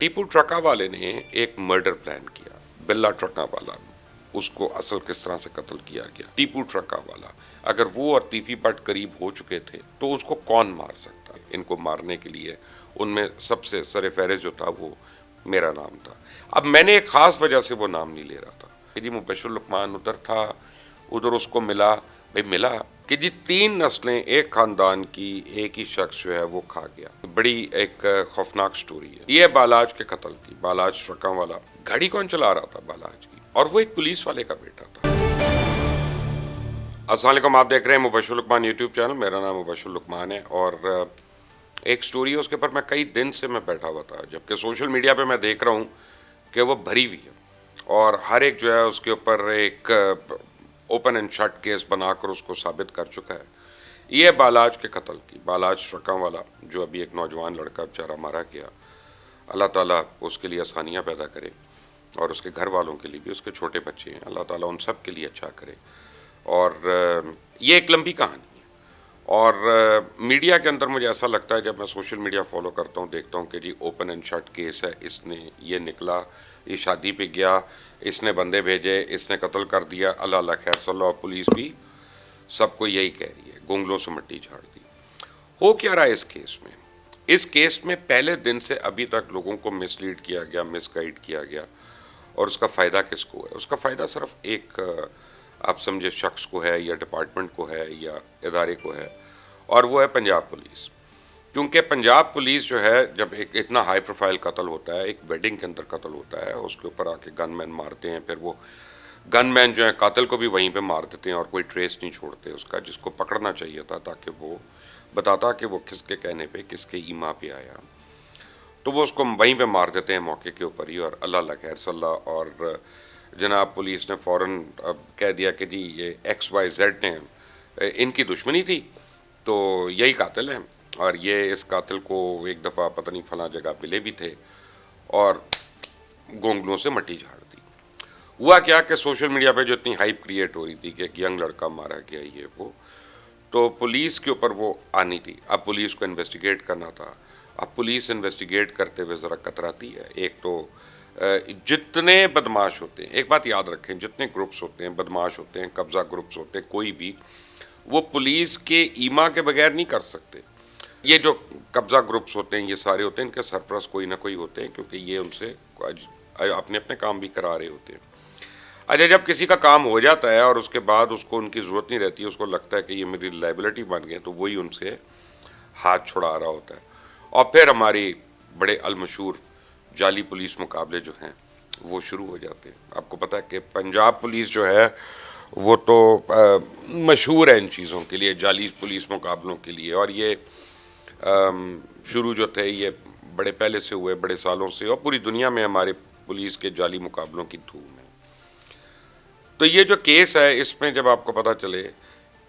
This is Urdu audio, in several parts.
ٹیپو ٹرکا والے نے ایک مرڈر پلان کیا. بلا ٹرکا والا اس کو اصل کس طرح سے قتل کیا گیا. ٹیپو ٹرکا والا اگر وہ اور تیفی بٹ قریب ہو چکے تھے تو اس کو کون مار سکتا. ان کو مارنے کے لیے ان میں سب سے سر فہرست جو تھا وہ میرا نام تھا. اب میں نے ایک خاص وجہ سے وہ نام نہیں لے رہا تھا کہ جی مبشر لقمان ادھر تھا, ادھر اس کو ملا. بھئی ملا کہ جی 3 نسلیں ایک خاندان کی ایک ہی شخص جو ہے وہ کھا گیا. بڑی ایک خوفناک سٹوری ہے یہ بالاج کے قتل کی. بالاج ٹرکاں والا گاڑی کون چلا رہا تھا؟ بالاج کی, اور وہ ایک پولیس والے کا بیٹا تھا. السلام علیکم, آپ دیکھ رہے ہیں مبشر لقمان یوٹیوب چینل. میرا نام مبشر لقمان ہے اور ایک سٹوری ہے اس کے اوپر میں کئی دن سے میں بیٹھا ہوا تھا, جبکہ سوشل میڈیا پہ میں دیکھ رہا ہوں کہ وہ بھری ہوئی ہے اور ہر ایک جو ہے اس کے اوپر ایک اوپن اینڈ شٹ کیس بنا کر اس کو ثابت کر چکا ہے. یہ بالاج کے قتل کی. بالاج ٹرکاں والا جو ابھی ایک نوجوان لڑکا بیچارہ مارا گیا, اللہ تعالیٰ اس کے لیے آسانیاں پیدا کرے اور اس کے گھر والوں کے لیے بھی, اس کے چھوٹے بچے ہیں, اللہ تعالیٰ ان سب کے لیے اچھا کرے. اور یہ ایک لمبی کہانی ہے اور میڈیا کے اندر مجھے ایسا لگتا ہے جب میں سوشل میڈیا فالو کرتا ہوں دیکھتا ہوں کہ جی اوپن اینڈ شٹ کیس ہے, اس نے یہ نکلا, یہ شادی پہ گیا, اس نے بندے بھیجے, اس نے قتل کر دیا, اللہ اللہ خیر صلی اللہ. پولیس بھی سب کو یہی کہہ رہی ہے, گونگلوں سے مٹی جھاڑ دی. ہو کیا رہا ہے اس کیس میں؟ اس کیس میں پہلے دن سے ابھی تک لوگوں کو مس لیڈ کیا گیا, مس گائیڈ کیا گیا, اور اس کا فائدہ کس کو ہے؟ اس کا فائدہ صرف ایک آپ سمجھے شخص کو ہے یا ڈپارٹمنٹ کو ہے یا ادارے کو ہے, اور وہ ہے پنجاب پولیس. کیونکہ پنجاب پولیس جو ہے جب ایک اتنا ہائی پروفائل قتل ہوتا ہے, ایک ویڈنگ کے اندر قتل ہوتا ہے, اس کے اوپر آ کے گن مین مارتے ہیں, پھر وہ گن مین جو ہے قاتل کو بھی وہیں پہ مار دیتے ہیں اور کوئی ٹریس نہیں چھوڑتے اس کا, جس کو پکڑنا چاہیے تھا تاکہ وہ بتاتا کہ وہ کس کے کہنے پہ کس کے ایما پہ آیا, تو وہ اس کو وہیں پہ مار دیتے ہیں موقع کے اوپر ہی, اور اللہ اللہ خیر صلی اللہ. اور جناب پولیس نے فوراً اب کہہ دیا کہ جی یہ ایکس وائی زیڈ نے ان کی دشمنی تھی تو یہی قاتل ہیں, اور یہ اس قاتل کو ایک دفعہ پتہ نہیں فلاں جگہ ملے بھی تھے, اور گونگلوں سے مٹی جھاڑ دی. ہوا کیا کہ سوشل میڈیا پہ جو اتنی ہائپ کریٹ ہو رہی تھی کہ ایک ینگ لڑکا مارا گیا یہ وہ, تو پولیس کے اوپر وہ آنی تھی. اب پولیس کو انویسٹیگیٹ کرنا تھا. اب پولیس انویسٹیگیٹ کرتے ہوئے ذرا کتراتی ہے. ایک تو جتنے بدماش ہوتے ہیں, ایک بات یاد رکھیں, جتنے گروپس ہوتے ہیں, بدماش ہوتے ہیں, قبضہ گروپس ہوتے ہیں, کوئی بھی وہ پولیس کے ایما کے بغیر نہیں کر سکتے. یہ جو قبضہ گروپس ہوتے ہیں یہ سارے ہوتے ہیں, ان کے سرپرست کوئی نہ کوئی ہوتے ہیں, کیونکہ یہ ان سے اپنے اپنے کام بھی کرا رہے ہوتے ہیں. اچھا, جب کسی کا کام ہو جاتا ہے اور اس کے بعد اس کو ان کی ضرورت نہیں رہتی, اس کو لگتا ہے کہ یہ میری لائبلٹی بن گئے, تو وہی ان سے ہاتھ چھڑا رہا ہوتا ہے. اور پھر ہماری بڑے المشہور جعلی پولیس مقابلے جو ہیں وہ شروع ہو جاتے ہیں. آپ کو پتہ ہے کہ پنجاب پولیس جو ہے وہ تو مشہور ہے ان چیزوں کے لیے, جعلی پولیس مقابلوں کے لیے, اور یہ شروع جو تھے یہ بڑے پہلے سے ہوئے, بڑے سالوں سے, اور پوری دنیا میں ہمارے پولیس کے جعلی مقابلوں کی دھوم ہے. تو یہ جو کیس ہے اس میں جب آپ کو پتہ چلے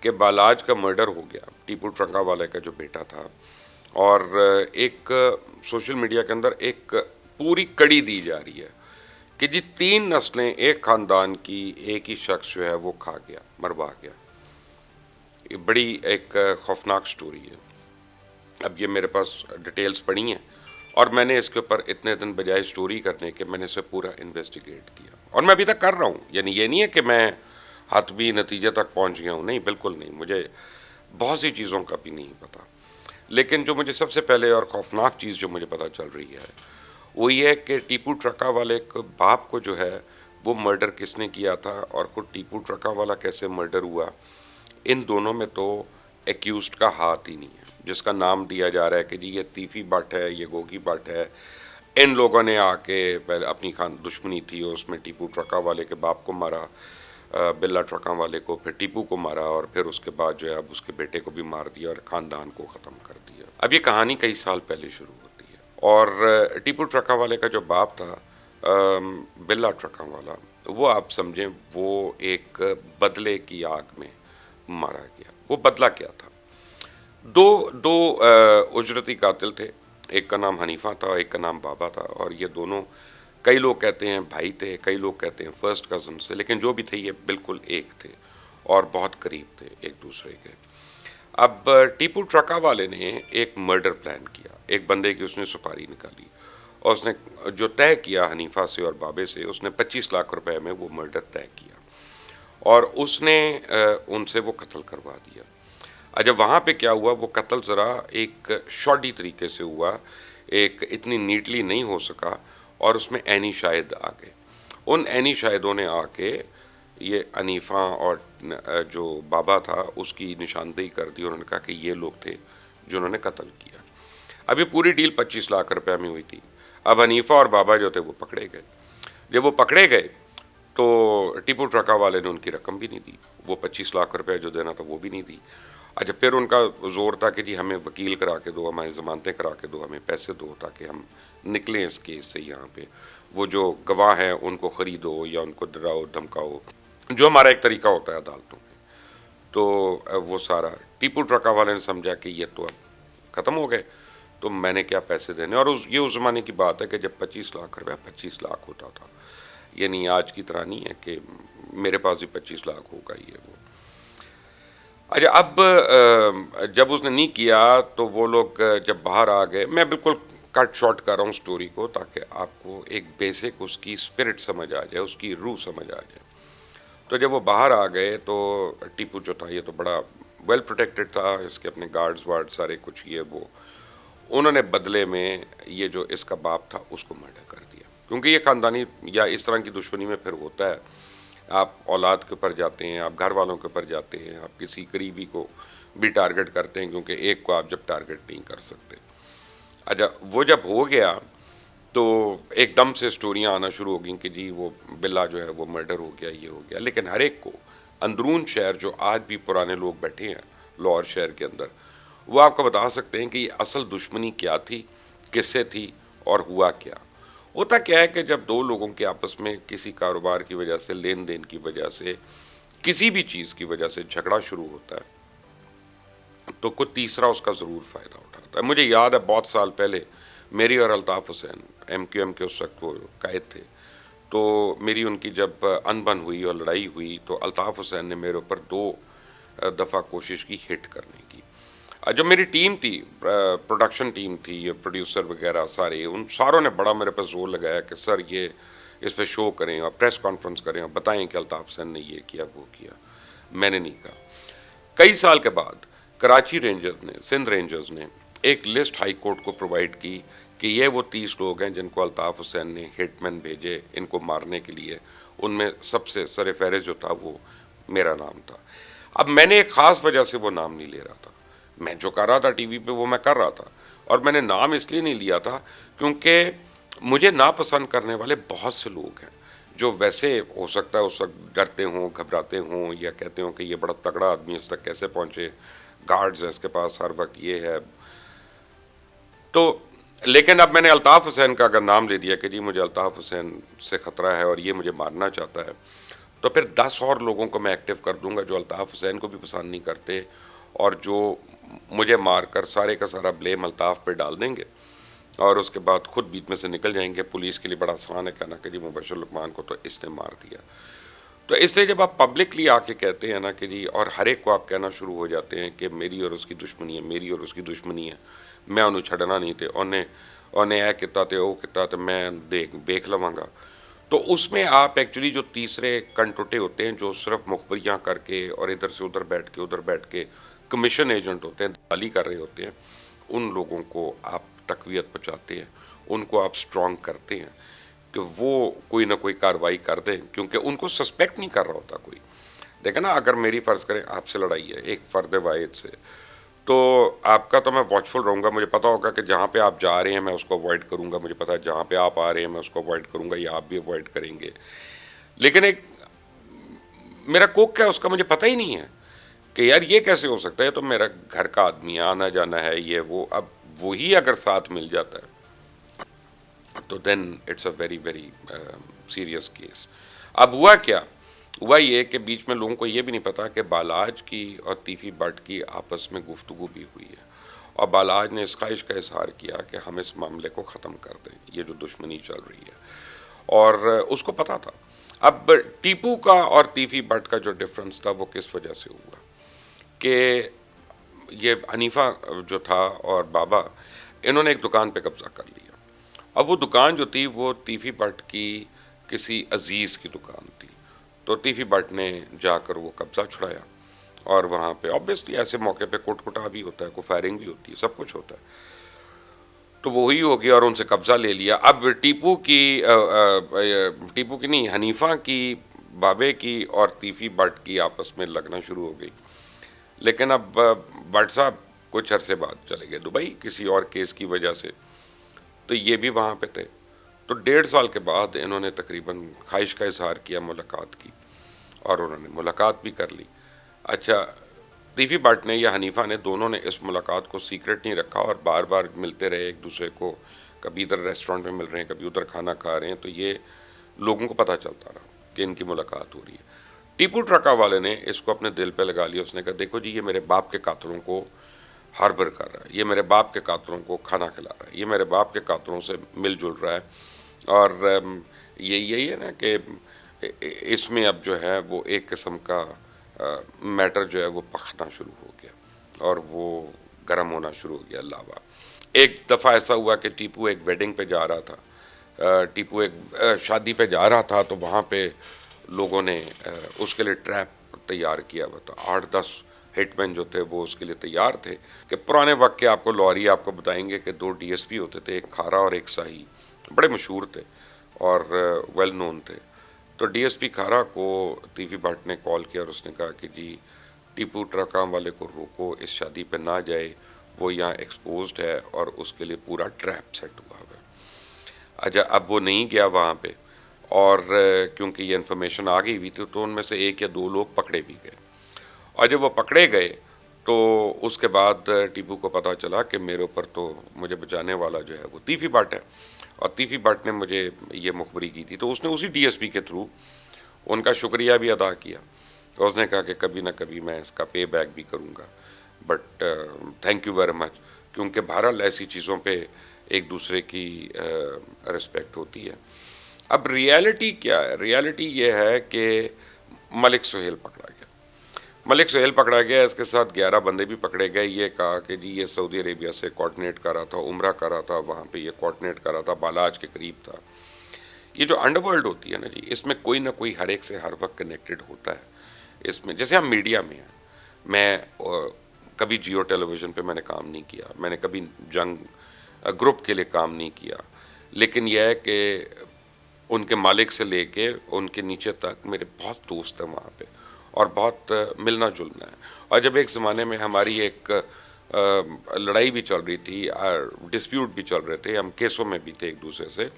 کہ بالاج کا مرڈر ہو گیا, ٹیپو ٹرکا والے کا جو بیٹا تھا, اور ایک سوشل میڈیا کے اندر ایک پوری کڑی دی جا رہی ہے کہ جی 3 نسلیں ایک خاندان کی ایک ہی شخص جو ہے وہ کھا گیا, مروا گیا. یہ بڑی ایک خوفناک سٹوری ہے. اب یہ میرے پاس ڈیٹیلز پڑھی ہیں اور میں نے اس کے اوپر اتنے دن بجائے سٹوری کرنے کے میں نے اسے پورا انویسٹیگیٹ کیا, اور میں ابھی تک کر رہا ہوں. یعنی یہ نہیں ہے کہ میں حتمی نتیجے تک پہنچ گیا ہوں, نہیں, بالکل نہیں, مجھے بہت سی چیزوں کا بھی نہیں پتہ. لیکن جو مجھے سب سے پہلے اور خوفناک چیز جو مجھے پتہ چل رہی ہے وہ یہ ہے کہ ٹیپو ٹرکا والے کے باپ کو جو ہے وہ مرڈر کس نے کیا تھا, اور خود ٹیپو ٹرکا والا کیسے مرڈر ہوا, ان دونوں میں تو ایکیوزڈ کا ہاتھ ہی نہیں ہے. جس کا نام دیا جا رہا ہے کہ جی یہ تیفی بٹ ہے, یہ گوگی بٹ ہے, ان لوگوں نے آ کے پہلے اپنی دشمنی تھی اس میں ٹیپو ٹرکا والے کے باپ کو مارا, بلا ٹرکاں والے کو, پھر ٹیپو کو مارا, اور پھر اس کے بعد جو ہے اب اس کے بیٹے کو بھی مار دیا اور خاندان کو ختم کر دیا. اب یہ کہانی کئی سال پہلے شروع ہوتی ہے, اور ٹیپو ٹرکا والے کا جو باپ تھا بلا ٹرکاں والا, وہ آپ سمجھیں وہ ایک بدلے کی آگ میں مارا گیا. وہ بدلہ کیا تھا؟ دو اجرتی قاتل تھے, ایک کا نام حنیفہ تھا, ایک کا نام بابا تھا, اور یہ دونوں کئی لوگ کہتے ہیں بھائی تھے, کئی لوگ کہتے ہیں فرسٹ کزن سے, لیکن جو بھی تھے یہ بالکل ایک تھے اور بہت قریب تھے ایک دوسرے کے. اب ٹیپو ٹرکا والے نے ایک مرڈر پلان کیا, ایک بندے کی اس نے سپاری نکالی اور اس نے جو طے کیا حنیفہ سے اور بابے سے، اس نے 25 لاکھ روپے میں وہ مرڈر طے کیا اور اس نے ان سے وہ قتل کروا دیا۔ اچھا وہاں پہ کیا ہوا، وہ قتل ذرا ایک شاڈی طریقے سے ہوا، ایک اتنی نیٹلی نہیں ہو سکا، اور اس میں عینی شاہد آ گئے۔ ان عینی شاہدوں نے آ کے یہ حنیفہ اور جو بابا تھا اس کی نشاندہی کر دی، انہوں نے کہا کہ یہ لوگ تھے جنہوں نے قتل کیا۔ اب یہ پوری ڈیل 25 لاکھ روپے میں ہوئی تھی۔ اب حنیفہ اور بابا جو تھے وہ پکڑے گئے۔ جب وہ پکڑے گئے تو ٹیپو ٹرکا والے نے ان کی رقم بھی نہیں دی، وہ 25 لاکھ روپے جو دینا تھا وہ بھی نہیں دی۔ اچھا پھر ان کا زور تھا کہ جی ہمیں وکیل کرا کے دو، ہماری ضمانتیں کرا کے دو، ہمیں پیسے دو تاکہ ہم نکلیں اس کیس سے، یہاں پہ وہ جو گواہ ہیں ان کو خریدو یا ان کو ڈراؤ دھمکاؤ، جو ہمارا ایک طریقہ ہوتا ہے عدالتوں میں۔ تو وہ سارا ٹیپو ٹرکا والے نے سمجھا کہ یہ تو اب ختم ہو گئے، تو میں نے کیا پیسے دینے، اور یہ اس زمانے کی بات ہے کہ جب 25 لاکھ روپے 25 لاکھ ہوتا تھا، یعنی آج کی طرح نہیں ہے کہ میرے پاس بھی 25 لاکھ ہوگا یہ وہ۔ اچھا اب جب اس نے نہیں کیا تو وہ لوگ جب باہر آ گئے، میں بالکل کٹ شارٹ کر رہا ہوں سٹوری کو تاکہ آپ کو ایک بیسک اس کی اسپرٹ سمجھ آ جائے، اس کی روح سمجھ آ جائے۔ تو جب وہ باہر آ گئے تو ٹیپو جو تھا یہ تو بڑا ویل پروٹیکٹڈ تھا، اس کے اپنے گارڈز وارڈ سارے کچھ یہ وہ، انہوں نے بدلے میں یہ جو اس کا باپ تھا اس کو مرڈر کر دیا، کیونکہ یہ خاندانی یا اس طرح کی دشمنی میں پھر ہوتا ہے، آپ اولاد کے اوپر جاتے ہیں، آپ گھر والوں کے اوپر جاتے ہیں، آپ کسی قریبی کو بھی ٹارگٹ کرتے ہیں، کیونکہ ایک کو آپ جب ٹارگٹ نہیں کر سکتے۔ اچھا وہ جب ہو گیا تو ایک دم سے سٹوریاں آنا شروع ہو گئیں کہ جی وہ بلا جو ہے وہ مرڈر ہو گیا، یہ ہو گیا، لیکن ہر ایک کو اندرون شہر جو آج بھی پرانے لوگ بیٹھے ہیں لاہور شہر کے اندر، وہ آپ کو بتا سکتے ہیں کہ یہ اصل دشمنی کیا تھی، کس سے تھی اور ہوا کیا۔ ہوتا کیا ہے کہ جب دو لوگوں کے آپس میں کسی کاروبار کی وجہ سے، لین دین کی وجہ سے، کسی بھی چیز کی وجہ سے جھگڑا شروع ہوتا ہے تو کوئی تیسرا اس کا ضرور فائدہ اٹھاتا ہے۔ مجھے یاد ہے بہت سال پہلے میری اور Altaf Hussain M Q M کے اس وقت وہ قائد تھے، تو میری ان کی جب انبن ہوئی اور لڑائی ہوئی تو الطاف حسین نے میرے اوپر 2 دفعہ کوشش کی ہٹ کرنے کی۔ جو میری ٹیم تھی، پروڈکشن ٹیم تھی، یہ پروڈیوسر وغیرہ سارے، ان ساروں نے بڑا میرے پاس زور لگایا کہ سر یہ اس پہ شو کریں اور پریس کانفرنس کریں اور بتائیں کہ الطاف حسین نے یہ کیا وہ کیا۔ میں نے نہیں کہا۔ کئی سال کے بعد کراچی رینجرز نے، سندھ رینجرز نے ایک لسٹ ہائی کورٹ کو پرووائڈ کی کہ یہ وہ 30 لوگ ہیں جن کو الطاف حسین نے ہٹ مین بھیجے ان کو مارنے کے لیے، ان میں سب سے سر فہرست جو تھا وہ میرا نام تھا۔ اب میں نے ایک خاص وجہ سے وہ نام نہیں لے رہا تھا، میں جو کر رہا تھا ٹی وی پہ وہ میں کر رہا تھا، اور میں نے نام اس لیے نہیں لیا تھا کیونکہ مجھے ناپسند کرنے والے بہت سے لوگ ہیں جو ویسے ہو سکتا ہے اس وقت ڈرتے ہوں، گھبراتے ہوں، یا کہتے ہوں کہ یہ بڑا تگڑا آدمی اس تک کیسے پہنچے، گارڈز ہیں اس کے پاس ہر وقت، یہ ہے۔ تو لیکن اب میں نے الطاف حسین کا اگر نام لے دیا کہ جی مجھے الطاف حسین سے خطرہ ہے اور یہ مجھے مارنا چاہتا ہے، تو پھر 10 اور لوگوں کو میں ایکٹیو کر دوں گا جو الطاف حسین کو بھی پسند نہیں کرتے اور جو مجھے مار کر سارے کا سارا بلیم الطاف پہ ڈال دیں گے، اور اس کے بعد خود بیچ میں سے نکل جائیں گے۔ پولیس کے لیے بڑا آسان ہے کہنا کہ جی مبشر لقمان کو تو اس نے مار دیا۔ تو اس لیے جب آپ پبلکلی آ کے کہتے ہیں نا کہ جی، اور ہر ایک کو آپ کہنا شروع ہو جاتے ہیں کہ میری اور اس کی دشمنی ہے، میری اور اس کی دشمنی ہے، میں انہوں چھڑنا نہیں تے، انہیں اے کتا تے او کتا تے میں دیکھ لواں گا، تو اس میں آپ ایکچولی جو تیسرے کنٹوٹے ہوتے ہیں جو صرف مخبریاں کر کے اور ادھر سے ادھر بیٹھ کے کمیشن ایجنٹ ہوتے ہیں، دلالی کر رہے ہوتے ہیں، ان لوگوں کو آپ تقویت پہنچاتے ہیں، ان کو آپ سٹرونگ کرتے ہیں کہ وہ کوئی نہ کوئی کاروائی کر دیں، کیونکہ ان کو سسپیکٹ نہیں کر رہا ہوتا کوئی۔ دیکھیں نا، اگر میری فرض کریں آپ سے لڑائی ہے ایک فرد واحد سے، تو آپ کا تو میں واچفل رہوں گا، مجھے پتا ہوگا کہ جہاں پہ آپ جا رہے ہیں میں اس کو اوائڈ کروں گا، مجھے پتا ہے جہاں پہ آپ آ رہے ہیں میں اس کو اوائڈ کروں گا یا آپ بھی اوائڈ کریں گے۔ لیکن ایک میرا کوک ہے اس کا مجھے پتہ ہی نہیں ہے کہ یار یہ کیسے ہو سکتا ہے، تو میرا گھر کا آدمی آنا جانا ہے یہ وہ، اب وہی اگر ساتھ مل جاتا ہے تو then it's a very very serious case. اب ہوا کیا، ہوا یہ کہ بیچ میں لوگوں کو یہ بھی نہیں پتا کہ بالاج کی اور تیفی بٹ کی آپس میں گفتگو بھی ہوئی ہے، اور بالاج نے اس خواہش کا اظہار کیا کہ ہم اس معاملے کو ختم کر دیں، یہ جو دشمنی چل رہی ہے، اور اس کو پتا تھا۔ اب ٹیپو کا اور تیفی بٹ کا جو ڈفرنس تھا وہ کس وجہ سے ہوا کہ یہ حنیفہ جو تھا اور بابا، انہوں نے ایک دکان پہ قبضہ کر لیا، اب وہ دکان جو تھی وہ تیفی بٹ کی کسی عزیز کی دکان تھی، تو تیفی بٹ نے جا کر وہ قبضہ چھڑایا، اور وہاں پہ آبویسلی ایسے موقع پہ کوٹ کٹا بھی ہوتا ہے، کوئی فائرنگ بھی ہوتی ہے، سب کچھ ہوتا ہے، تو وہی ہو گیا اور ان سے قبضہ لے لیا۔ اب ٹیپو کی نہیں، حنیفہ کی، بابے کی اور تیفی بٹ کی آپس میں لگنا شروع ہو گئی، لیکن اب بٹ صاحب کچھ عرصے بعد چلے گئے دبئی کسی اور کیس کی وجہ سے، تو یہ بھی وہاں پہ تھے، تو 1.5 سال کے بعد انہوں نے تقریباً خواہش کا اظہار کیا ملاقات کی، اور انہوں نے ملاقات بھی کر لی۔ اچھا، تیفی بٹ نے یا حنیفہ نے، دونوں نے اس ملاقات کو سیکرٹ نہیں رکھا اور بار بار ملتے رہے ایک دوسرے کو، کبھی ادھر ریسٹورنٹ میں مل رہے ہیں، کبھی ادھر کھانا کھا رہے ہیں، تو یہ لوگوں کو پتہ چلتا رہا کہ ان کی ملاقات ہو رہی ہے۔ ٹیپو ٹرکا والے نے اس کو اپنے دل پہ لگا لیا، اس نے کہا دیکھو جی، یہ میرے باپ کے قاتلوں کو ہاربر کر رہا ہے، یہ میرے باپ کے قاتلوں کو کھانا کھلا رہا ہے، یہ میرے باپ کے قاتلوں سے مل جل رہا ہے، اور یہی ہے نا کہ اس میں اب جو ہے وہ ایک قسم کا میٹر جو ہے وہ پکنا شروع ہو گیا، اور وہ گرم ہونا شروع ہو گیا لاوا۔ ایک دفعہ ایسا ہوا کہ ٹیپو ایک ویڈنگ پہ جا رہا تھا، ٹیپو ایک شادی پہ جا رہا تھا، تو وہاں پہ لوگوں نے اس کے لیے ٹریپ تیار کیا ہوا تھا، 8-10 ہٹ مین جو تھے وہ اس کے لیے تیار تھے، کہ پرانے وقت کے آپ کو لوری آپ کو بتائیں گے کہ 2 ڈی ایس پی ہوتے تھے، ایک کھارا اور ایک ساہی، بڑے مشہور تھے اور ویل نون تھے۔ تو ڈی ایس پی کھارا کو تیفی بٹ نے کال کیا اور اس نے کہا کہ جی، ٹیپو ٹرکام والے کو روکو، اس شادی پہ نہ جائے، وہ یہاں ایکسپوزڈ ہے اور اس کے لیے پورا ٹریپ سیٹ ہوا ہوا ہے۔ اچھا، اب وہ نہیں گیا وہاں پہ، اور کیونکہ یہ انفارمیشن آ گئی ہوئی تھی، تو ان میں سے 1 یا 2 لوگ پکڑے بھی گئے، اور جب وہ پکڑے گئے تو اس کے بعد ٹیپو کو پتا چلا کہ میرے اوپر تو مجھے بچانے والا جو ہے وہ تیفی بٹ ہے، اور تیفی بٹ نے مجھے یہ مخبری کی تھی، تو اس نے اسی ڈی ایس پی کے تھرو ان کا شکریہ بھی ادا کیا، تو اس نے کہا کہ کبھی نہ کبھی میں اس کا پے بیک بھی کروں گا، but thank you very much, کیونکہ بہرحال ایسی چیزوں پہ ایک دوسرے کی رسپیکٹ ہوتی ہے۔ اب ریالٹی کیا ہے؟ ریالٹی یہ ہے کہ ملک سہیل پکڑا گیا، ملک سہیل پکڑا گیا، اس کے ساتھ 11 بندے بھی پکڑے گئے۔ یہ کہا کہ جی یہ سعودی عربیہ سے کوارڈینیٹ کر رہا تھا، عمرہ کر رہا تھا، وہاں پہ یہ کوارڈینیٹ کر رہا تھا، بالاج کے قریب تھا۔ یہ جو انڈر ورلڈ ہوتی ہے نا جی، اس میں کوئی نہ کوئی ہر ایک سے ہر وقت کنیکٹڈ ہوتا ہے۔ اس میں جیسے ہم میڈیا میں ہیں، میں کبھی جیو ٹیلی ویژن پہ میں نے کام نہیں کیا، میں نے کبھی جنگ گروپ کے لیے کام نہیں کیا، لیکن یہ ہے کہ ان کے مالک سے لے کے ان کے نیچے تک میرے بہت دوست ہیں وہاں پہ، اور بہت ملنا جلنا ہے۔ اور جب ایک زمانے میں ہماری ایک لڑائی بھی چل رہی تھی، ڈسپیوٹ بھی چل رہے تھے، ہم کیسوں میں بھی تھے ایک دوسرے سے،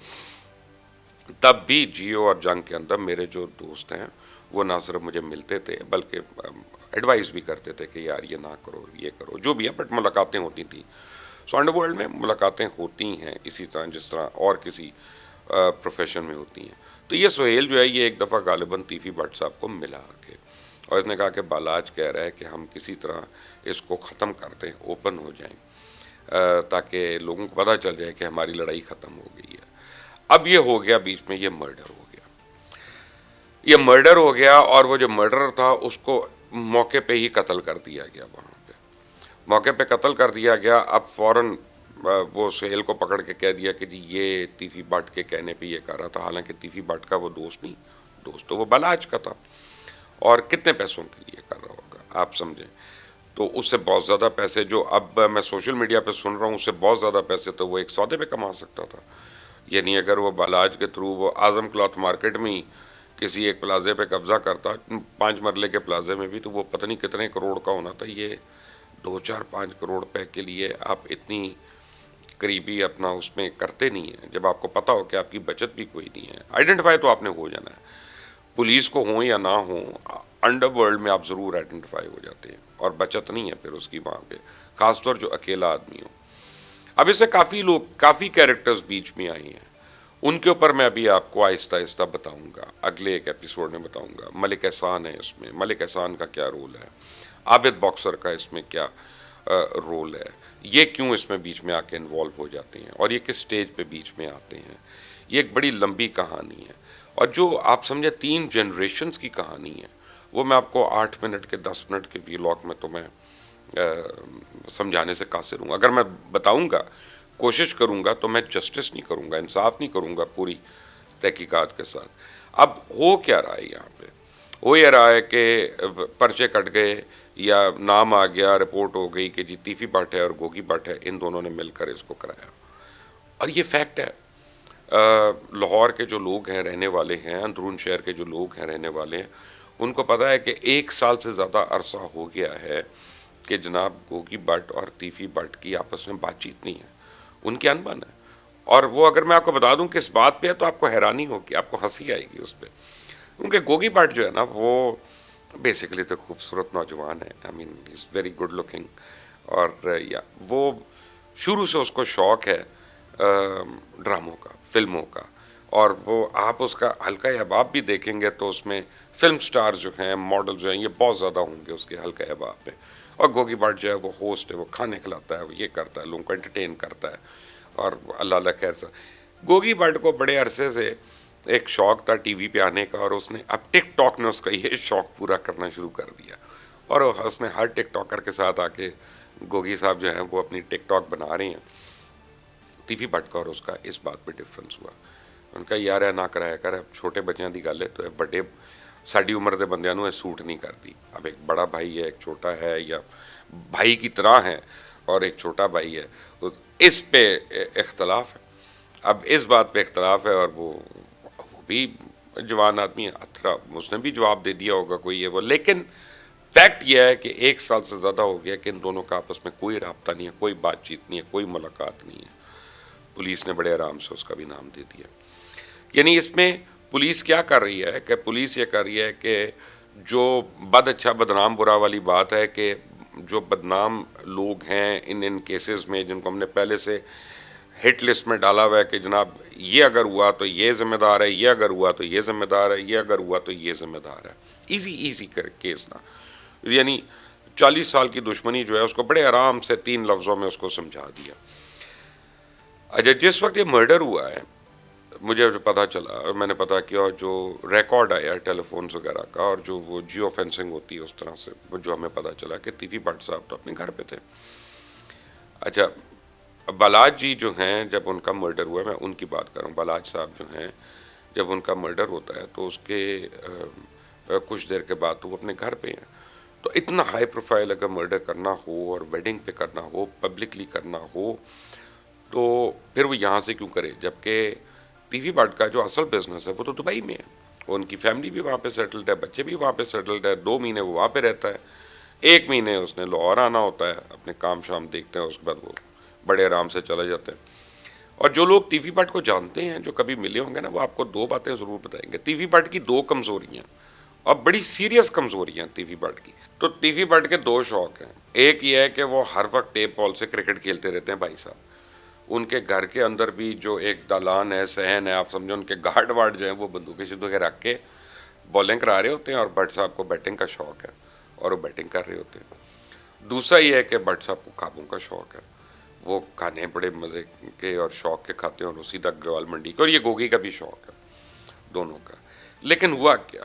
تب بھی جیو اور جنگ کے اندر میرے جو دوست ہیں وہ نہ صرف مجھے ملتے تھے بلکہ ایڈوائز بھی کرتے تھے کہ یار یہ نہ کرو، یہ کرو، جو بھی ہے، بٹ ملاقاتیں ہوتی تھیں۔ سو انڈر ورلڈ میں ملاقاتیں ہوتی ہیں اسی طرح جس طرح اور کسی پروفیشن میں ہوتی ہیں۔ تو یہ سہیل جو ہے یہ ایک دفعہ غالباً تیفی بٹ صاحب کو ملا کے، اور اس نے کہا کہ بالاج کہہ رہا ہے کہ ہم کسی طرح اس کو ختم کر دیں، اوپن ہو جائیں، تاکہ لوگوں کو پتہ چل جائے کہ ہماری لڑائی ختم ہو گئی ہے۔ اب یہ ہو گیا بیچ میں، یہ مرڈر ہو گیا، یہ مرڈر ہو گیا، اور وہ جو مرڈر تھا اس کو موقع پہ ہی قتل کر دیا گیا، وہاں پہ موقع پہ قتل کر دیا گیا۔ اب فوراً وہ سہیل کو پکڑ کے کہہ دیا کہ جی یہ تیفی بٹ کے کہنے پہ یہ کر رہا تھا، حالانکہ تیفی بٹ کا وہ دوست نہیں، دوست تو وہ بالاج کا تھا، اور کتنے پیسوں کے لیے کر رہا ہوگا آپ سمجھیں۔ تو اس سے بہت زیادہ پیسے جو اب میں سوشل میڈیا پہ سن رہا ہوں، اس سے بہت زیادہ پیسے تو وہ ایک سودے پہ کما سکتا تھا۔ یعنی اگر وہ بالاج کے تھرو وہ اعظم کلاتھ مارکیٹ میں ہی کسی ایک پلازے پہ قبضہ کرتا، 5 مرلے کے پلازے میں بھی، تو وہ پتہ نہیں کتنے کروڑ کا ہونا تھا۔ یہ 2-4-5 کروڑ روپے کے لیے آپ اتنی قریبی اپنا اس میں کرتے نہیں ہیں، جب آپ کو پتہ ہو کہ آپ کی بچت بھی کوئی نہیں ہے۔ آئیڈینٹیفائی تو آپ نے ہو جانا ہے، پولیس کو ہوں یا نہ ہوں، انڈر ورلڈ میں آپ ضرور آئیڈینٹیفائی ہو جاتے ہیں، اور بچت نہیں ہے پھر اس کی وہاں پہ، خاص طور جو اکیلا آدمی ہو۔ اب اس سے کافی لوگ، کافی کیریکٹرز بیچ میں آئی ہیں، ان کے اوپر میں ابھی آپ کو آہستہ آہستہ بتاؤں گا، اگلے ایک ایپیسوڈ میں بتاؤں گا۔ ملک احسان ہے اس میں، ملک احسان کا کیا رول ہے، عابد باکسر کا اس میں کیا رول ہے، یہ کیوں اس میں بیچ میں آ کے انوالو ہو جاتے ہیں، اور یہ کس سٹیج پہ بیچ میں آتے ہیں۔ یہ ایک بڑی لمبی کہانی ہے، اور جو آپ سمجھے 3 جنریشنز کی کہانی ہے، وہ میں آپ کو 8 منٹ کے 10 منٹ کے ویلاگ میں تو میں سمجھانے سے قاصر ہوں۔ اگر میں بتاؤں گا کوشش کروں گا تو میں جسٹس نہیں کروں گا, انصاف نہیں کروں گا پوری تحقیقات کے ساتھ. اب ہو کیا رہا ہے یہاں پہ؟ ہو یہ رہا ہے کہ پرچے کٹ گئے یا نام آ گیا, رپورٹ ہو گئی کہ جی تیفی بٹ ہے اور گوگی بٹ ہے, ان دونوں نے مل کر اس کو کرایا. اور یہ فیکٹ ہے. لاہور کے جو لوگ ہیں رہنے والے ہیں, اندرون شہر کے جو لوگ ہیں رہنے والے ہیں, ان کو پتہ ہے کہ 1 سال سے زیادہ عرصہ ہو گیا ہے کہ جناب گوگی بٹ اور تیفی بٹ کی آپس میں بات چیت نہیں ہے, ان کی انبن ہے. اور وہ اگر میں آپ کو بتا دوں کہ اس بات پہ ہے تو آپ کو حیرانی ہوگی, آپ کو ہنسی آئے گی اس پہ. کیونکہ گوگی بٹ جو ہے نا وہ بیسیکلی تو خوبصورت نوجوان ہے, آئی مین از ویری گڈ لکنگ, اور یا وہ شروع سے اس کو شوق ہے ڈراموں کا, فلموں کا, اور وہ آپ اس کا حلقہ احباب بھی دیکھیں گے تو اس میں فلم سٹار جو ہیں, ماڈل جو ہیں, یہ بہت زیادہ ہوں گے اس کے حلقہ احباب پہ. اور گوگی بٹ جو ہے وہ ہوسٹ ہے, وہ کھانے کھلاتا ہے, وہ یہ کرتا ہے, لوگوں کو انٹرٹین کرتا ہے, اور اللہ اللہ خیر سا. گوگی بٹ کو بڑے عرصے سے ایک شوق تھا ٹی وی پہ آنے کا, اور اس نے اب ٹک ٹاک نے اس کا یہ شوق پورا کرنا شروع کر دیا, اور اس نے ہر ٹک ٹاکر کے ساتھ آ کے گوگی صاحب جو ہیں وہ اپنی ٹک ٹاک بنا رہی ہیں. تیفی بٹ کا اور اس کا اس بات پہ ڈفرینس ہوا. ان کا یار ہے نہ کرایا کر, اب چھوٹے بچیاں دی گل ہے تو وڈے ساڈی عمر دے بندیاں نوں سوٹ نہیں کرتی. اب ایک بڑا بھائی ہے, ایک چھوٹا ہے, یا بھائی کی طرح ہے, اور ایک چھوٹا بھائی ہے, اس پہ اختلاف ہے. اب اس بات پہ اختلاف ہے, اور وہ بھی جوان آدمی ہے, اتھرا اس نے بھی جواب دے دیا ہوگا کوئی یہ وہ. لیکن فیکٹ یہ ہے کہ 1 سال سے زیادہ ہو گیا کہ ان دونوں کا آپس میں کوئی رابطہ نہیں ہے, کوئی بات چیت نہیں ہے, کوئی ملاقات نہیں ہے. پولیس نے بڑے آرام سے اس کا بھی نام دے دیا. یعنی اس میں پولیس کیا کر رہی ہے کہ پولیس یہ کر رہی ہے کہ جو بد اچھا بدنام برا والی بات ہے کہ جو بدنام لوگ ہیں ان کیسز میں, جن کو ہم نے پہلے سے ہٹ لسٹ میں ڈالا ہوا ہے کہ جناب یہ اگر ہوا تو یہ ذمہ دار ہے, یہ اگر ہوا تو یہ ذمہ دار ہے, یہ اگر ہوا تو یہ ذمہ دار ہے. ایزی کیس نا, یعنی 40 سال کی دشمنی جو ہے اس کو بڑے آرام سے 3 لفظوں میں اس کو سمجھا دیا. اچھا, جس وقت یہ مرڈر ہوا ہے مجھے جو پتہ چلا, اور میں نے پتہ کیا, اور جو ریکارڈ آیا ٹیلی فونز وغیرہ کا, اور جو وہ جیو فینسنگ ہوتی ہے اس طرح سے, جو ہمیں پتہ چلا کہ تیفی بٹ صاحب تو اپنے گھر پہ تھے. اچھا, بالاج جی جو ہیں جب ان کا مرڈر ہوا ہے, میں ان کی بات کر رہا ہوں, بالاج صاحب جو ہیں جب ان کا مرڈر ہوتا ہے تو اس کے کچھ دیر کے بعد تو وہ اپنے گھر پہ ہیں. تو اتنا ہائی پروفائل اگر مرڈر کرنا ہو اور ویڈنگ پہ کرنا ہو, پبلکلی کرنا ہو, تو پھر وہ یہاں سے کیوں کرے؟ جبکہ تیفی بٹ کا جو اصل بزنس ہے وہ تو دبئی میں ہے, ان کی فیملی بھی وہاں پہ سیٹلڈ ہے, بچے بھی وہاں پہ سیٹلڈ ہے, 2 مہینے وہ وہاں پہ رہتا ہے, 1 مہینے اس نے لاہور آنا ہوتا ہے, اپنے کام شام دیکھتے ہیں, اس کے بعد وہ بڑے آرام سے چلے جاتے ہیں. اور جو لوگ تیفی بٹ کو جانتے ہیں, جو کبھی ملے ہوں گے نا, وہ آپ کو 2 باتیں ضرور بتائیں گے. تیفی بٹ کی 2 کمزوریاں, اور بڑی سیریس کمزوریاں تیفی بٹ کی. تو تیفی بٹ کے 2 شوق ہیں. ایک یہ ہے کہ وہ ہر وقت ٹیپ بال سے کرکٹ کھیلتے رہتے ہیں بھائی صاحب. ان کے گھر کے اندر بھی جو ایک دالان ہے, صحن ہے, آپ سمجھو ان کے گارڈ وارڈ جو ہیں وہ بندوقیں شندوقیں رکھ کے بالنگ کرا رہے ہوتے ہیں, اور بٹ صاحب کو بیٹنگ کا شوق ہے اور وہ بیٹنگ کر رہے ہوتے ہیں. دوسرا یہ ہے کہ بٹ صاحب کو خوابوں کا شوق ہے, وہ کھانے بڑے مزے کے اور شوق کے کھاتے ہیں, اور اسی تک گروال منڈی کے, اور یہ گوگی کا بھی شوق ہے دونوں کا. لیکن ہوا کیا,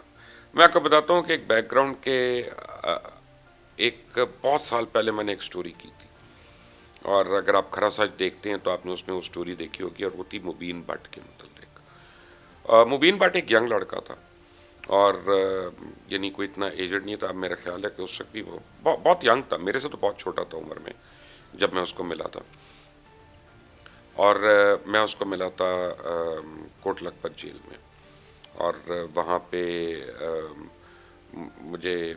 میں آپ کو بتاتا ہوں کہ ایک بیک گراؤنڈ کے ایک بہت سال پہلے میں نے ایک سٹوری کی تھی, اور اگر آپ کھرا سچ دیکھتے ہیں تو آپ نے اس میں وہ سٹوری دیکھی ہوگی, اور وہ تھی مبین بٹ کے متعلق. مبین بٹ ایک ینگ لڑکا تھا, اور یعنی کوئی اتنا ایجڈ نہیں تھا. میرا خیال ہے کہ اس وقت بھی وہ بہت ینگ تھا, میرے سے تو بہت چھوٹا تھا عمر میں جب میں اس کو ملا تھا. اور میں اس کو ملا تھا کوٹ لکھپت جیل میں, اور وہاں پہ مجھے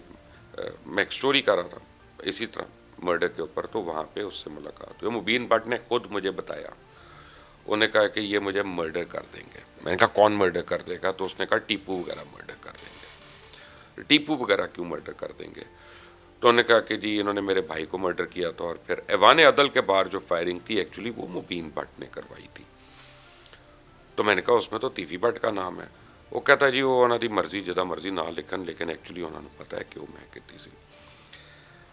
میں ایک سٹوری کر رہا تھا اسی طرح مرڈر کے اوپر, تو وہاں پہ اس سے ملاقات ہوئی. مبین بٹ نے خود مجھے بتایا, انہوں نے کہا کہ یہ مجھے مرڈر کر دیں گے. میں نے کہا کون مرڈر کر دے گا؟ تو اس نے کہا ٹیپو وغیرہ مرڈر کر دیں گے. ٹیپو وغیرہ کیوں مرڈر کر دیں گے؟ تو انہوں نے کہا کہ جی انہوں نے میرے بھائی کو مرڈر کیا تھا, اور پھر ایوان عدل کے باہر جو فائرنگ تھی ایکچولی وہ مبین بٹ نے کروائی تھی. تو میں نے کہا اس میں تو تیفی بٹ کا نام ہے. وہ کہتا جی وہ انہوں دی مرضی, جدہ مرضی نہ لکھن, لیکن ایکچولی انہوں نے پتا ہے کہ وہ میں کہتی سی.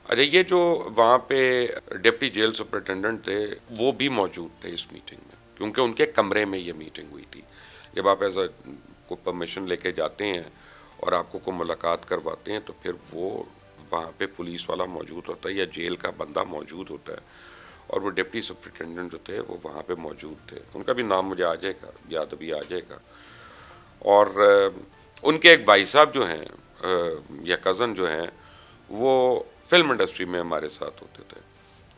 اچھا, یہ جو وہاں پہ ڈپٹی جیل سپرنٹینڈنٹ تھے وہ بھی موجود تھے اس میٹنگ میں, کیونکہ ان کے کمرے میں یہ میٹنگ ہوئی تھی. جب آپ ایسا کو پرمیشن لے کے جاتے ہیں اور آپ کو ملاقات کرواتے ہیں, تو پھر وہ وہاں پہ پولیس والا موجود ہوتا ہے یا جیل کا بندہ موجود ہوتا ہے, اور وہ ڈپٹی سپرنٹینڈنٹ جو تھے وہ وہاں پہ موجود تھے. ان کا بھی نام مجھے آ جائے گا, یاد ابھی آ جائے گا. اور ان کے ایک بھائی صاحب جو ہیں یا کزن جو ہیں وہ فلم انڈسٹری میں ہمارے ساتھ ہوتے تھے.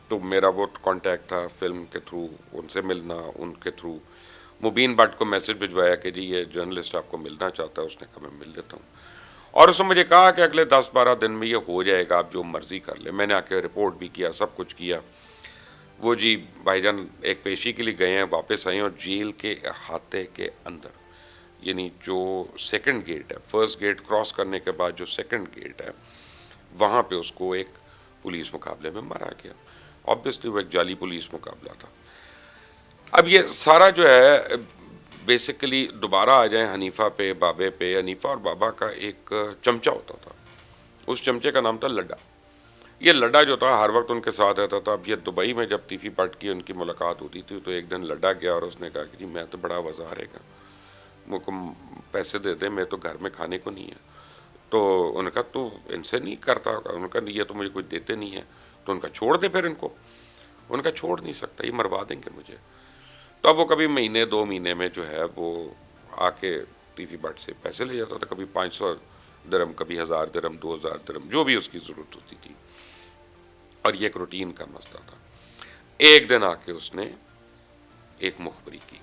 تو میرا وہ کانٹیکٹ تھا فلم کے تھرو, ان سے ملنا, ان کے تھرو مبین بٹ کو میسج بھجوایا کہ جی یہ جرنلسٹ آپ کو ملنا چاہتا ہے. اس نے کہا میں مل لیتا ہوں. اور اس نے مجھے کہا کہ اگلے 10-12 دن میں یہ ہو جائے گا, آپ جو مرضی کر لیں. میں نے آ کے رپورٹ بھی کیا, سب کچھ کیا. وہ جی بھائی جان ایک پیشی کے لیے گئے ہیں, واپس آئے ہیں, اور جیل کے احاطے کے اندر, یعنی جو سیکنڈ گیٹ ہے, فرسٹ گیٹ کراس کرنے کے بعد جو سیکنڈ گیٹ ہے, وہاں پہ اس کو ایک پولیس مقابلے میں مارا گیا. آبویسلی وہ ایک جعلی پولیس مقابلہ تھا. اب یہ سارا جو ہے بیسیکلی دوبارہ آ جائیں حنیفہ پہ, بابے پہ. حنیفہ اور بابا کا ایک چمچہ ہوتا تھا, اس چمچے کا نام تھا لڈا. یہ لڈا جو تھا ہر وقت ان کے ساتھ رہتا تھا. اب یہ دبئی میں جب تیفی بٹ کی ان کی ملاقات ہوتی تھی تو ایک دن لڈا گیا اور اس نے کہا کہ جی میں تو بڑا وزار ہے گا, مجھ کو پیسے دے دیں, میں تو گھر میں کھانے کو نہیں ہے. تو ان کا تو ان سے نہیں کرتا, ان کا یہ تو مجھے کچھ دیتے نہیں ہے. تو ان کا چھوڑ دے پھر ان کو. ان کا چھوڑ نہیں سکتا, یہ مروا دیں گے مجھے. تو اب وہ کبھی مہینے 2 مہینے میں جو ہے وہ آ کے تیفی بٹ سے پیسے لے جاتا تھا. کبھی 500 درم, کبھی 1000 درم, 2000 درم, جو بھی اس کی ضرورت ہوتی تھی. اور یہ ایک روٹین کا مسئلہ تھا. ایک دن آ کے اس نے ایک مخبری کی.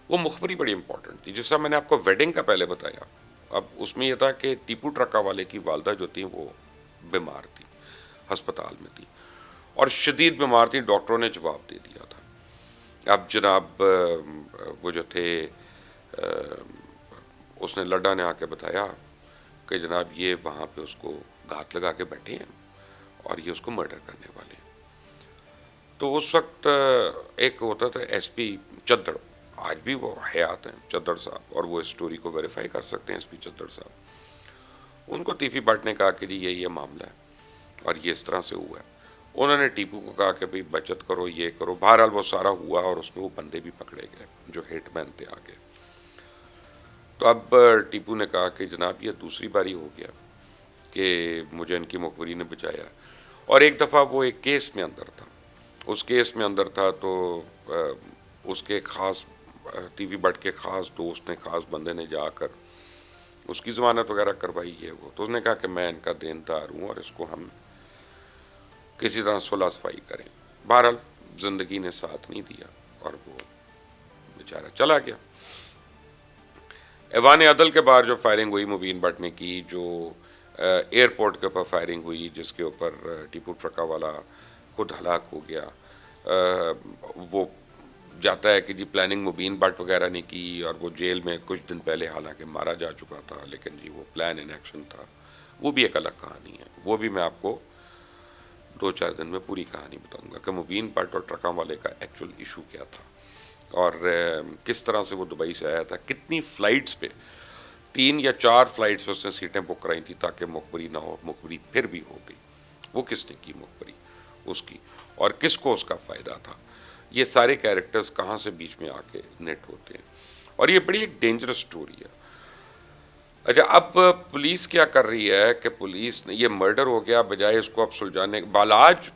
وہ مخبری بڑی امپورٹنٹ تھی. جس طرح میں نے آپ کو ویڈنگ کا پہلے بتایا, اب اس میں یہ تھا کہ ٹیپو ٹرکا والے کی والدہ جو تھیں وہ بیمار تھی, ہسپتال میں تھی, اور شدید بیمار تھی. ڈاکٹروں نے جواب دے دیا تھا. اب جناب وہ جو تھے, اس نے لڈا نے آ کے بتایا کہ جناب یہ وہاں پہ اس کو گھات لگا کے بیٹھے ہیں اور یہ اس کو مرڈر کرنے والے ہیں. تو اس وقت ایک ہوتا تھا ایس پی چدڑ, آج بھی وہ حیات ہیں چدڑ صاحب, اور وہ اس سٹوری کو ویریفائی کر سکتے ہیں ایس پی چدڑ صاحب. ان کو تیفی بٹ نے کہا کہ جی یہ معاملہ ہے اور یہ اس طرح سے ہوا ہے. انہوں نے ٹیپو کو کہا کہ بھئی بچت کرو, یہ کرو. بہرحال وہ سارا ہوا اور اس میں وہ بندے بھی پکڑے گئے جو ہیٹ مین تھے آگے. تو اب ٹیپو نے کہا کہ جناب یہ دوسری باری ہو گیا کہ مجھے ان کی مخبری نے بچایا. اور ایک دفعہ وہ ایک کیس میں اندر تھا, اس کیس میں اندر تھا تو اس کے خاص تیفی بٹ کے خاص دوست نے, خاص بندے نے جا کر اس کی ضمانت وغیرہ کروائی ہے. وہ تو اس نے کہا کہ میں ان کا دیندار ہوں اور اس کو ہم کسی طرح صلح صفائی کریں. بہرحال زندگی نے ساتھ نہیں دیا اور وہ بیچارہ چلا گیا. ایوان عدل کے باہر جو فائرنگ ہوئی مبین بٹ نے کی, جو ایئرپورٹ کے اوپر فائرنگ ہوئی جس کے اوپر ٹیپو ٹرکا والا خود ہلاک ہو گیا, وہ جاتا ہے کہ جی پلاننگ مبین بٹ وغیرہ نے کی اور وہ جیل میں کچھ دن پہلے حالانکہ مارا جا چکا تھا, لیکن جی وہ پلان ان ایکشن تھا. وہ بھی ایک الگ کہانی ہے, وہ بھی میں آپ کو 2-4 دن میں پوری کہانی بتاؤں گا کہ مبین بٹ اور ٹرکاں والے کا ایکچول ایشو کیا تھا اور کس طرح سے وہ دبئی سے آیا تھا. کتنی فلائٹس پہ, 3 یا 4 فلائٹس پہ اس نے سیٹیں بک کرائی تھی تاکہ مخبری نہ ہو. مخبری پھر بھی ہو گئی. وہ کس نے کی مخبری, اس کی, اور کس کو اس کا فائدہ تھا. یہ سارے کیریکٹرز کہاں سے بیچ میں آ کے نیٹ ہوتے ہیں, اور یہ بڑی ایک ڈینجرس سٹوری ہے. اچھا, اب پولیس کیا کر رہی ہے کہ پولیس نے, یہ مرڈر ہو گیا, بجائے اس کو اب سلجھانے, بالاج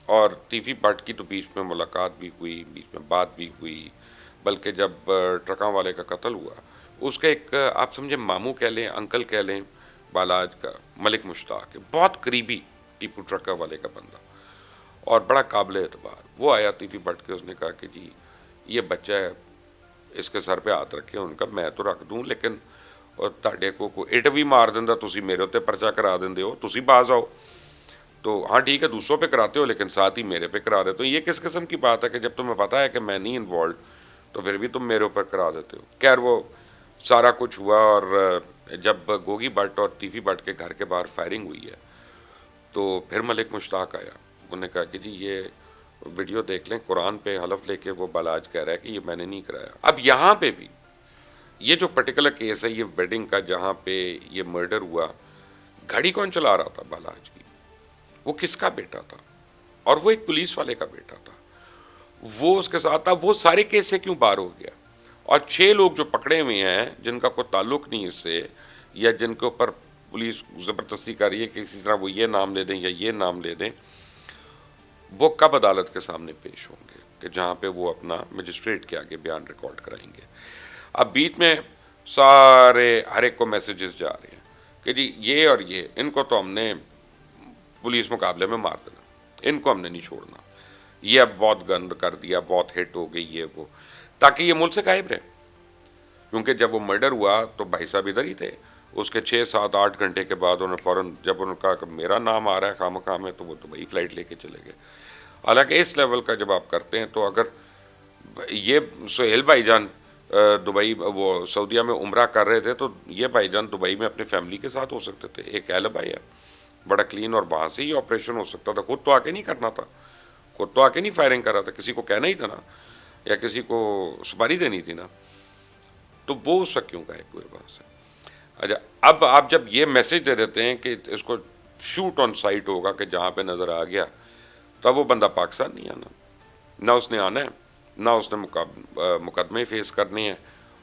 اور تیفی بٹ کی تو بیچ میں ملاقات بھی ہوئی, بیچ میں بات بھی ہوئی. بلکہ جب ٹرکاں والے کا قتل ہوا, اس کا ایک آپ سمجھے ماموں کہہ لیں, انکل کہہ لیں, بالاج کا ملک مشتاق ہے, بہت قریبی ٹیپو ٹرکا والے کا بندہ اور بڑا قابل اعتبار. وہ آیا تیفی بٹ کے, اس نے کہا کہ جی یہ بچہ ہے, اس کے سر پہ ہاتھ رکھے. ان کا میں تو رکھ دوں لیکن تاڈے کو اٹ بھی مار دیندا, تسی میرے تے پرچہ کرا دیندے ہو, تسی باز آؤ. تو ہاں ٹھیک ہے دوسروں پہ کراتے ہو لیکن ساتھ ہی میرے پہ کرا دیتے ہو. یہ کس قسم کی بات ہے کہ جب تمہیں پتا ہے کہ میں نہیں انوالوڈ تو پھر بھی تم میرے اوپر کرا دیتے ہو. خیر وہ سارا کچھ ہوا, اور جب گوگی بٹ اور تیفی بٹ کے گھر کے باہر فائرنگ ہوئی ہے تو پھر ملک مشتاق آیا. انہوں نے کہا کہ جی یہ ویڈیو دیکھ لیں, قرآن پہ حلف لے کے وہ بالاج کہہ رہا ہے کہ یہ میں نے نہیں کرایا. اب یہاں پہ بھی یہ جو پرٹیکولر کیس ہے, یہ ویڈنگ کا جہاں پہ یہ مرڈر ہوا, گاڑی کون چلا رہا تھا بالاج کی, وہ کس کا بیٹا تھا, اور وہ ایک پولیس والے کا بیٹا تھا, وہ اس کے ساتھ تھا. وہ سارے کیس سے کیوں باہر ہو گیا؟ اور 6 لوگ جو پکڑے ہوئے ہیں جن کا کوئی تعلق نہیں اس سے, یا جن کے اوپر پولیس زبردستی کر رہی ہے کہ کسی طرح وہ یہ نام لے دیں یا یہ نام لے دیں, وہ کب عدالت کے سامنے پیش ہوں گے کہ جہاں پہ وہ اپنا مجسٹریٹ کے آگے بیان ریکارڈ کرائیں گے. اب بیچ میں سارے ہر ایک کو میسیجز جا رہے ہیں کہ جی یہ اور یہ ان کو تو ہم نے پولیس مقابلے میں مار دینا, ان کو ہم نے نہیں چھوڑنا, یہ اب بہت گند کر دیا, بہت ہٹ ہو گئی یہ وہ, تاکہ یہ ملک سے غائب رہے. کیونکہ جب وہ مرڈر ہوا تو بھائی صاحب ادھر ہی تھے, اس کے 6 7 8 گھنٹے کے بعد انہوں نے فوراً جب انہوں نے کہا کہ میرا نام آ رہا ہے خواہ میں, تو وہ دبئی فلائٹ لے کے چلے گئے. حالانکہ اس لیول کا جب آپ کرتے ہیں تو اگر یہ سہیل بھائی جان دبئی وہ سعودیہ میں عمرہ کر رہے تھے تو یہ بھائی جان دبئی میں اپنی فیملی کے ساتھ ہو سکتے تھے. ایک اہل بھائی ہے بڑا کلین, اور وہاں سے ہی آپریشن ہو سکتا تھا. خود تو آ کے نہیں کرنا تھا, خود تو آ کے نہیں فائرنگ کر رہا تھا, کسی کو کہنا ہی تھا نا, یا کسی کو سپاری دینی تھی نا. تو وہ اس کا کیوں غائب ہوئے وہاں سے؟ اچھا, اب آپ جب یہ میسج دے دیتے ہیں کہ اس کو شوٹ آن سائٹ ہوگا کہ جہاں پہ نظر آ گیا, تب وہ بندہ پاکستان نہیں آنا, نہ اس نے آنا ہے, نہ اس نے مقدمے فیس کرنے ہیں,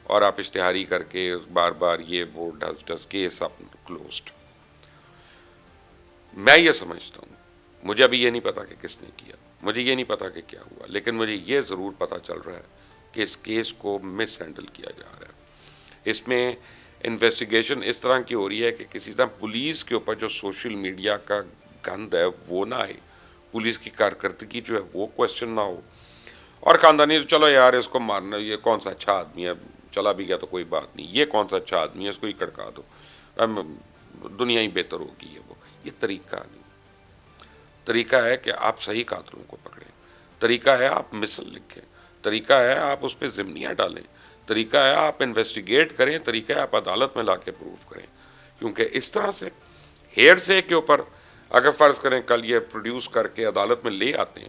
اور آپ اشتہاری کر کے بار بار یہ وہ ڈس کیس اپ کلوزڈ. میں یہ سمجھتا ہوں, مجھے ابھی یہ نہیں پتا کہ کس نے کیا, مجھے یہ نہیں پتا کہ کیا ہوا, لیکن مجھے یہ ضرور پتا چل رہا ہے کہ اس کیس کو مس ہینڈل کیا جا رہا ہے. اس میں انویسٹیگیشن اس طرح کی ہو رہی ہے کہ کسی طرح پولیس کے اوپر جو سوشل میڈیا کا گند ہے وہ نہ آئے, پولیس کی کارکردگی جو ہے وہ کوشچن نہ ہو, اور خاندانی تو چلو یار اس کو مارنا, یہ کون سا اچھا آدمی ہے, چلا بھی گیا تو کوئی بات نہیں, یہ کون سا اچھا آدمی ہے اس کو ہی کڑکا دو, دنیا ہی بہتر ہوگی. یہ طریقہ نہیں. طریقہ ہے کہ آپ صحیح قاتلوں کو پکڑیں, طریقہ ہے آپ مثل لکھیں, طریقہ ہے آپ اس پہ ضمنیاں ڈالیں, طریقہ ہے آپ انویسٹیگیٹ کریں, طریقہ ہے آپ عدالت میں لا کے پروف کریں. کیونکہ اس طرح سے ہیئر سے کے اوپر اگر فرض کریں کل یہ پروڈیوس کر کے عدالت میں لے آتے ہیں,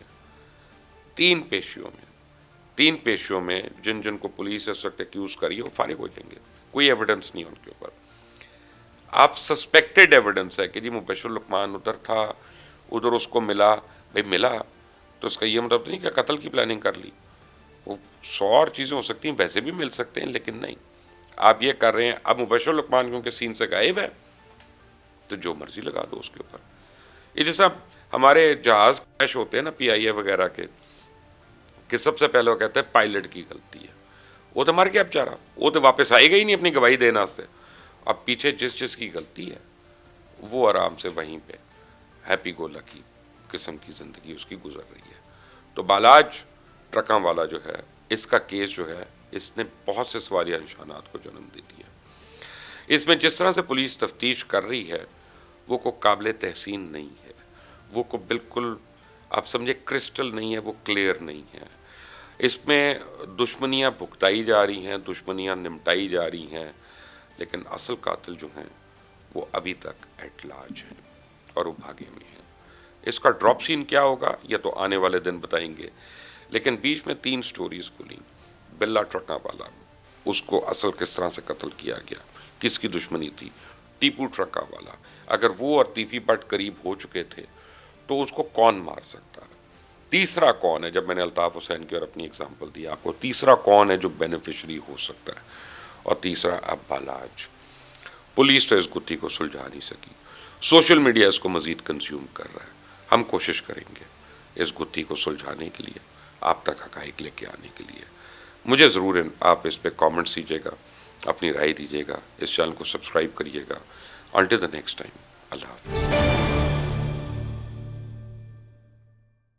3 پیشیوں میں جن جن کو پولیس اس وقت ایکیوز کری وہ فارغ ہو جائیں گے, کوئی ایویڈنس نہیں ان کے اوپر. آپ سسپیکٹڈ ایویڈنس ہے کہ جی مبشر لقمان ادھر تھا, ادھر اس کو ملا, بھائی ملا تو اس کا یہ مطلب نہیں کہ قتل کی پلاننگ کر لی. وہ 100 اور چیزیں ہو سکتی ہیں, ویسے بھی مل سکتے ہیں, لیکن نہیں, آپ یہ کر رہے ہیں. اب مبشر لقمان کیونکہ سین سے غائب ہے تو جو مرضی لگا دو اس کے اوپر. یہ جیسا ہمارے جہاز کریش ہوتے ہیں نا پی آئی اے وغیرہ کے, کہ سب سے پہلے وہ کہتے ہیں پائلٹ کی غلطی ہے, وہ تو مر گیا بیچارہ, وہ تو واپس آئے گا ہی نہیں اپنی گواہی دینا سے. اب پیچھے جس کی غلطی ہے وہ آرام سے وہیں پہ ہیپی گو لکی قسم کی زندگی اس کی گزر رہی ہے. تو بالاج ٹرکاں والا جو ہے, اس کا کیس جو ہے, اس نے بہت سے سوالیہ نشانات کو جنم دے دیا. اس میں جس طرح سے پولیس تفتیش کر رہی ہے وہ کو قابل تحسین نہیں ہے, وہ کو بالکل آپ سمجھے کرسٹل نہیں ہے, وہ کلیئر نہیں ہے. اس میں دشمنیاں بھگتائی جا رہی ہیں, دشمنیاں نمٹائی جا رہی ہیں, لیکن اصل قاتل جو ہیں وہ ابھی تک ایٹ لارج ہیں اور وہ بھاگے ہوئے ہیں. اس کا ڈراپ سین کیا ہوگا یہ تو آنے والے دن بتائیں گے. لیکن بیچ میں 3 سٹوریز کھلیں. بلا ٹرکا والا, اس کو اصل کس طرح سے قتل کیا گیا, کس کی دشمنی تھی. ٹیپو ٹرکا والا, اگر وہ اور تیفی بٹ قریب ہو چکے تھے تو اس کو کون مار سکتا ہے. تیسرا کون ہے, جب میں نے الطاف حسین کی اور اپنی اگزامپل دی آپ کو, تیسرا کون ہے جو بینیفیشری ہو سکتا ہے. اور تیسرا اب بالاج. پولیس تو اس گتھی کو سلجھا نہیں سکی, سوشل میڈیا اس کو مزید کنزیوم کر رہا ہے. ہم کوشش کریں گے اس گتھی کو سلجھانے کے لیے, آپ تک حقائق لے کے آنے کے لیے. مجھے ضرور آپ اس پہ کامنٹس دیجیے گا, اپنی رائے دیجیے گا, اس چینل کو سبسکرائب کریے گا. انٹل دی نیکسٹ ٹائم, اللہ حافظ.